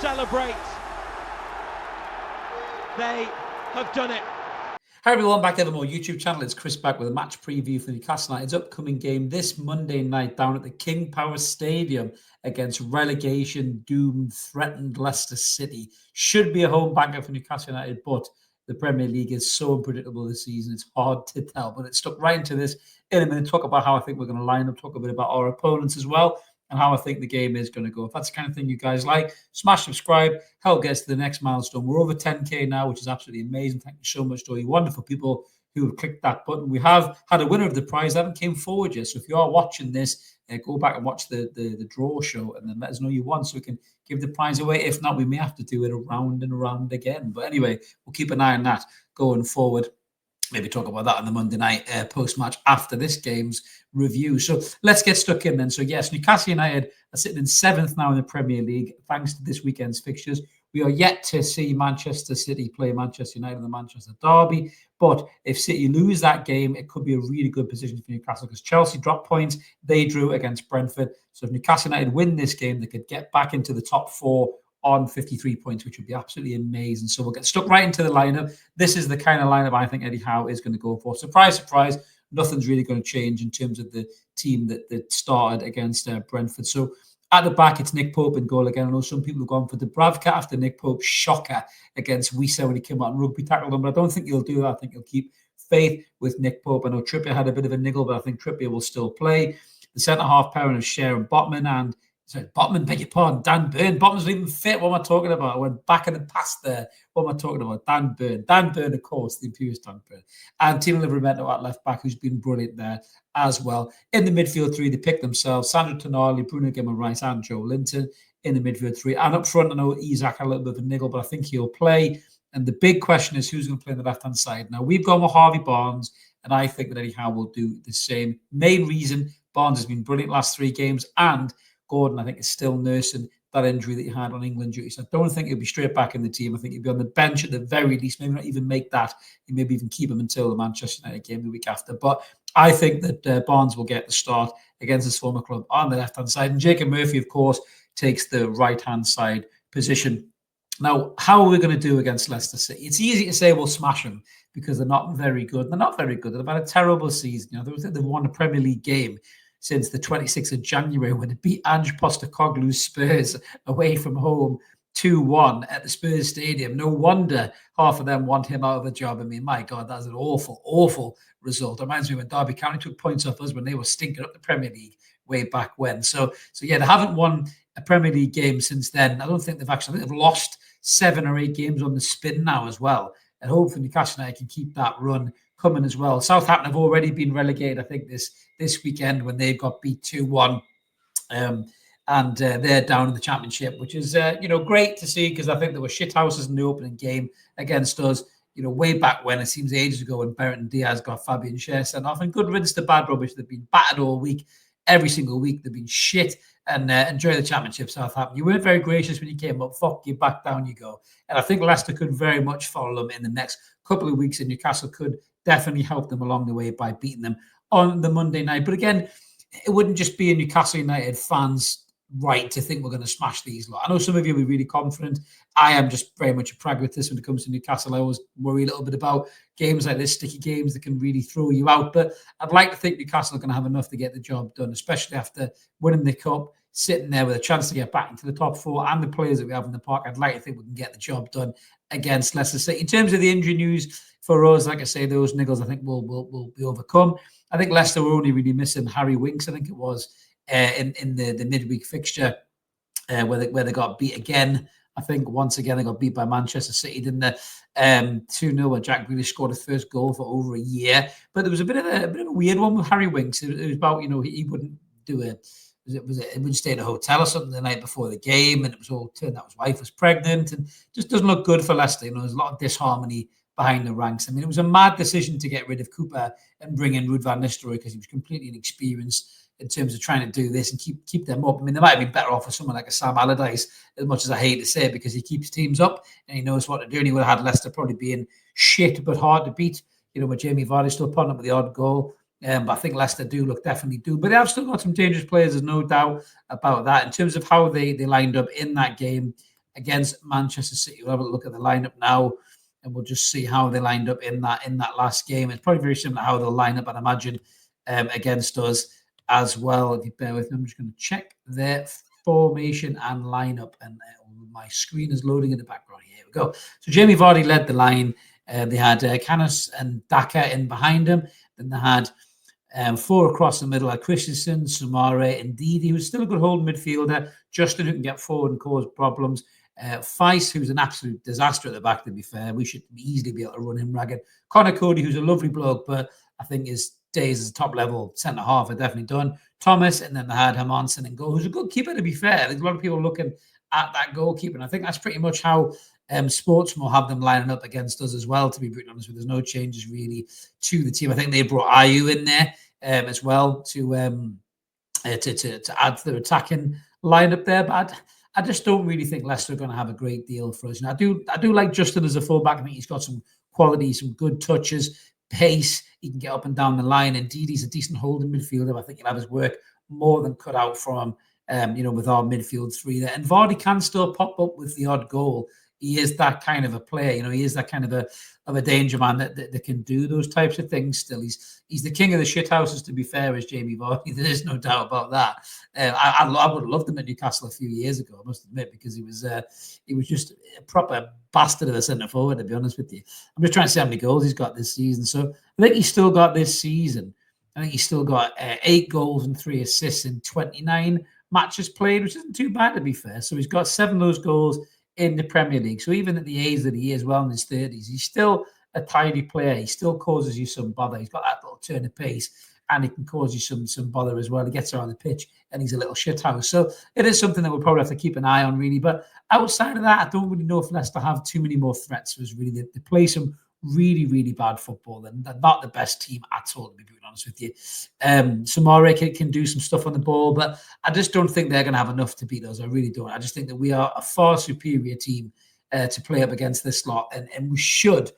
celebrate. They have done it. Hi everyone, back to the Evermore YouTube channel. It's Chris back with a match preview for Newcastle United's upcoming game this Monday night down at the King Power Stadium against relegation doomed, threatened Leicester City. Should be a home banker for Newcastle United, but the Premier League is so unpredictable this season, it's hard to tell. But it's stuck right into this in a minute. Talk about how I think we're going to line up, talk a bit about our opponents as well, and how I think the game is going to go. If that's the kind of thing you guys like, smash subscribe, help get us to the next milestone. We're over 10K now, which is absolutely amazing. Thank you so much to all you wonderful people who have clicked that button. We have had a winner of the prize. They haven't came forward yet. So if you are watching this, go back and watch the draw show and then let us know you won so we can give the prize away. If not, we may have to do it around and around again. But anyway, we'll keep an eye on that going forward. Maybe talk about that on the Monday night post-match after this game's review. So let's get stuck in then. So yes, Newcastle United are sitting in 7th now in the Premier League thanks to this weekend's fixtures. We are yet to see Manchester City play Manchester United in the Manchester Derby. But if City lose that game, it could be a really good position for Newcastle because Chelsea dropped points. They drew against Brentford. So if Newcastle United win this game, they could get back into the top 4 on 53 points, which would be absolutely amazing. So we'll get stuck right into the lineup. This is the kind of lineup I think Eddie Howe is going to go for. Surprise, surprise, nothing's really going to change in terms of the team that started against Brentford. So at the back, it's Nick Pope in goal again. I know some people have gone for Dubravka after Nick Pope's shocker against Wisa when he came out and rugby tackled him, but I don't think he'll do that. I think he'll keep faith with Nick Pope. I know Trippier had a bit of a niggle, but I think Trippier will still play. The centre-half pairing of Cher and Botman and beg your pardon, Dan Burn. Botman's not even fit. What am I talking about? I went back in the past there. What am I talking about? Dan Burn. Dan Burn, of course, the imperious Dan Burn. And Tino Livramento at left back, who's been brilliant there as well. In the midfield three, they picked themselves. Sandro Tonali, Bruno Guimaraes, and Joe Linton in the midfield three. And up front, I know Isak had a little bit of a niggle, but I think he'll play. And the big question is who's going to play on the left-hand side. Now, we've gone with Harvey Barnes, and I think that Eddie Howe will do the same. Main reason, Barnes has been brilliant last 3 games, and Gordon, I think, is still nursing that injury that he had on England duty. So I don't think he'll be straight back in the team. I think he'll be on the bench at the very least, maybe not even make that. He maybe even keep him until the Manchester United game the week after. But I think that Barnes will get the start against his former club on the left-hand side. And Jacob Murphy, of course, takes the right-hand side position. Now, how are we going to do against Leicester City? It's easy to say we'll smash them because they're not very good. They're not very good. They've had a terrible season. You know, they've won a Premier League game since the 26th of January when it beat Ange Postecoglou's Spurs away from home 2-1 at the Spurs Stadium. No wonder half of them want him out of a job. I mean, my God, that's an awful, awful result. It reminds me when Derby County took points off us when they were stinking up the Premier League way back when. So yeah, they haven't won a Premier League game since then. I don't think they've actually, they've lost 7 or 8 games on the spin now as well. And hopefully Newcastle United can keep that run coming as well. Southampton have already been relegated, I think, this weekend when they got beat 2-1. And they're down in the Championship, which is, great to see because I think there were shithouses in the opening game against us, way back when. It seems ages ago when Bertrand Diaz got Fabian Schär sent off. And good riddance to bad rubbish. They've been battered all week. Every single week they've been shit. And enjoy the Championship, Southampton. You weren't very gracious when you came up. Fuck you, back down you go. And I think Leicester could very much follow them in the next couple of weeks, and Newcastle could definitely help them along the way by beating them on the Monday night. But again, it wouldn't just be a Newcastle United fans' right to think we're going to smash these lot. I know some of you will be really confident. I am just very much a pragmatist when it comes to Newcastle. I always worry a little bit about games like this, sticky games that can really throw you out. But I'd like to think Newcastle are going to have enough to get the job done, especially after winning the Cup, sitting there with a chance to get back into the top 4 and the players that we have in the park. I'd like to think we can get the job done against Leicester City. In terms of the injury news for us, like I say, those niggles I think will be overcome. I think Leicester were only really missing Harry Winks, I think it was, in the midweek fixture where they got beat again. I think once again they got beat by Manchester City, didn't they? 2-0 where Jack Grealish scored his first goal for over a year. But there was a bit of a weird one with Harry Winks. It was about, he wouldn't do it. It wouldn't stay in a hotel or something the night before the game, and it was all turned out his wife was pregnant, and just doesn't look good for Leicester. There's a lot of disharmony behind the ranks. I mean, it was a mad decision to get rid of Cooper and bring in Ruud van Nistelrooy because he was completely inexperienced in terms of trying to do this and keep them up. I mean, they might have been better off with someone like a Sam Allardyce, as much as I hate to say it, because he keeps teams up and he knows what to do. And he would have had Leicester probably being shit but hard to beat, with Jamie Vardy still putting up with the odd goal. But I think Leicester definitely do. But they have still got some dangerous players, there's no doubt about that. In terms of how they lined up in that game against Manchester City. We'll have a look at the lineup now, and we'll just see how they lined up in that last game. It's probably very similar to how they'll line up, I'd imagine, against us as well. If you bear with me, I'm just going to check their formation and lineup, and my screen is loading in the background. Here we go. So Jamie Vardy led the line. They had Canis and Daka in behind him. Then they had 4 across the middle, like Christensen, Sumare, and Didi, who's still a good holding midfielder. Justin, who can get forward and cause problems. Feist, who's an absolute disaster at the back, to be fair. We should easily be able to run him ragged. Connor Cody, who's a lovely bloke, but I think his days as a top-level centre-half are definitely done. Thomas, and then they had Hermansen and goal, who's a good keeper, to be fair. There's a lot of people looking at that goalkeeper, and I think that's pretty much how Sportsman will have them lining up against us as well, to be brutally honest with you. There's no changes really to the team. I think they brought Ayew in there as well to add to their attacking lineup there, but I just don't really think Leicester are going to have a great deal for us. And I do like Justin as a fullback. I think he's got some quality, some good touches, pace. He can get up and down the line. And Didi's a decent holding midfielder. I think he'll have his work more than cut out for him, with our midfield three there. And Vardy can still pop up with the odd goal. He is that kind of a player. He is that kind of a danger man that can do those types of things still. He's the king of the shithouses, to be fair, as Jamie Vardy. There's no doubt about that. I would have loved him at Newcastle a few years ago, I must admit, because he was just a proper bastard of a centre forward, to be honest with you. I'm just trying to see how many goals he's got this season. So I think he's still got this season. I think he's still got 8 goals and 3 assists in 29 matches played, which isn't too bad, to be fair. So he's got 7 of those goals in the Premier League. So even at the age that he is, well in his 30s, he's still a tidy player. He still causes you some bother. He's got that little turn of pace, and he can cause you some bother as well. He gets around the pitch, and he's a little shithouse. So it is something that we'll probably have to keep an eye on, really. But outside of that, I don't really know if Leicester have too many more threats. So it's really they play some really, really bad football, and they're not the best team at all, to be brutally honest with you. Sumare can do some stuff on the ball, but I just don't think they're going to have enough to beat us. I really don't. I just think that we are a far superior team to play up against this lot, and we should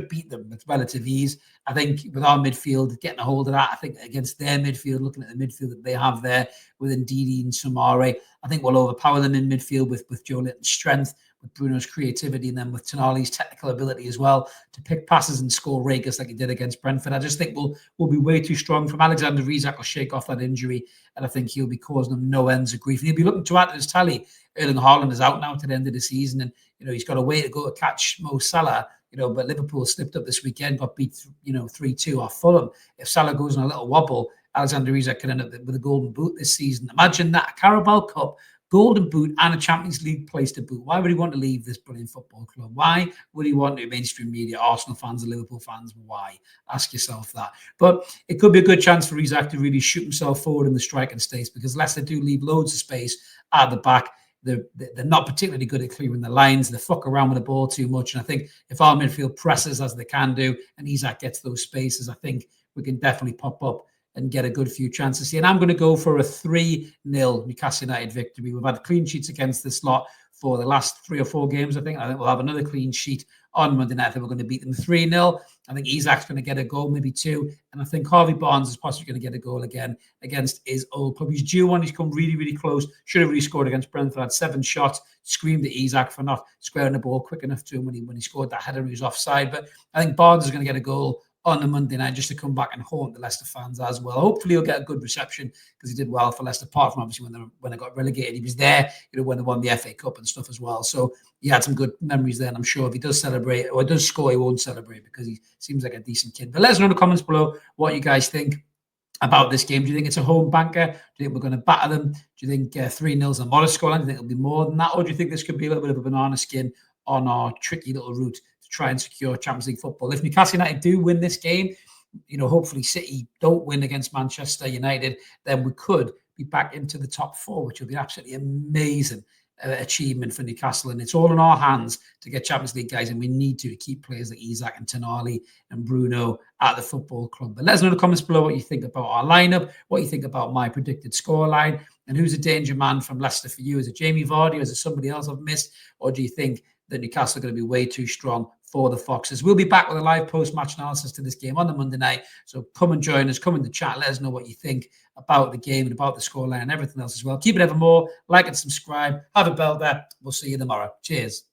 beat them with relative ease. I think with our midfield, getting a hold of that, I think against their midfield, looking at the midfield that they have there with Ndidi and Sumare, I think we'll overpower them in midfield with Joe Litton's strength, with Bruno's creativity, and then with Tonali's technical ability as well to pick passes and score rakers like he did against Brentford. I just think we'll be way too strong. From Alexander Isak will shake off that injury, and I think he'll be causing them no ends of grief. And he'll be looking to add to his tally. Erling Haaland is out now to the end of the season, and he's got a way to go to catch Mo Salah. But Liverpool slipped up this weekend, got beat 3-2 off Fulham. If Salah goes on a little wobble, Alexander Isak can end up with a golden boot this season. Imagine that, a Carabao Cup, golden boot, and a Champions League place to boot. Why would he want to leave this brilliant football club? Why would he want to? Mainstream media, Arsenal fans and Liverpool fans, why? Ask yourself that. But it could be a good chance for Isak to really shoot himself forward in the striking states, because Leicester do leave loads of space at the back. They're not particularly good at clearing the lines. They fuck around with the ball too much. And I think if our midfield presses as they can do, and Isak gets those spaces, I think we can definitely pop up and get a good few chances here. And I'm going to go for a 3-0 Newcastle United victory. We've had clean sheets against this lot for the last 3 or 4 games, I think. I think we'll have another clean sheet on Monday night. I think we're going to beat them 3-0. I think Isak's going to get a goal, maybe 2. And I think Harvey Barnes is possibly going to get a goal again against his old club. He's due one. He's come really, really close. Should have really scored against Brentford. Had 7 shots. Screamed at Isak for not squaring the ball quick enough to him when he scored that header. He was offside. But I think Barnes is going to get a goal on a Monday night just to come back and haunt the Leicester fans as well. Hopefully he'll get a good reception, because he did well for Leicester, apart from obviously when they got relegated. He was there, when they won the FA Cup and stuff as well. So he had some good memories there, and I'm sure if he does celebrate or does score, he won't celebrate, because he seems like a decent kid. But let us know in the comments below what you guys think about this game. Do you think it's a home banker? Do you think we're going to batter them? Do you think 3-0 is a modest scoreline? Do you think it'll be more than that? Or do you think this could be a little bit of a banana skin on our tricky little route to try and secure Champions League football? If Newcastle United do win this game, hopefully City don't win against Manchester United, then we could be back into the top 4, which would be absolutely amazing achievement for Newcastle. And it's all in our hands to get Champions League, guys, and we need to keep players like Isak and Tonali and Bruno at the football club. But let us know in the comments below what you think about our lineup, what you think about my predicted scoreline, and who's a danger man from Leicester for you. Is it Jamie Vardy, or is it somebody else I've missed? Or do you think that Newcastle are going to be way too strong for the Foxes. We'll be back with a live post-match analysis to this game on the Monday night. So come and join us, come in the chat, let us know what you think about the game and about the scoreline and everything else as well. Keep it evermore, like and subscribe, have a bell there. We'll see you tomorrow. Cheers.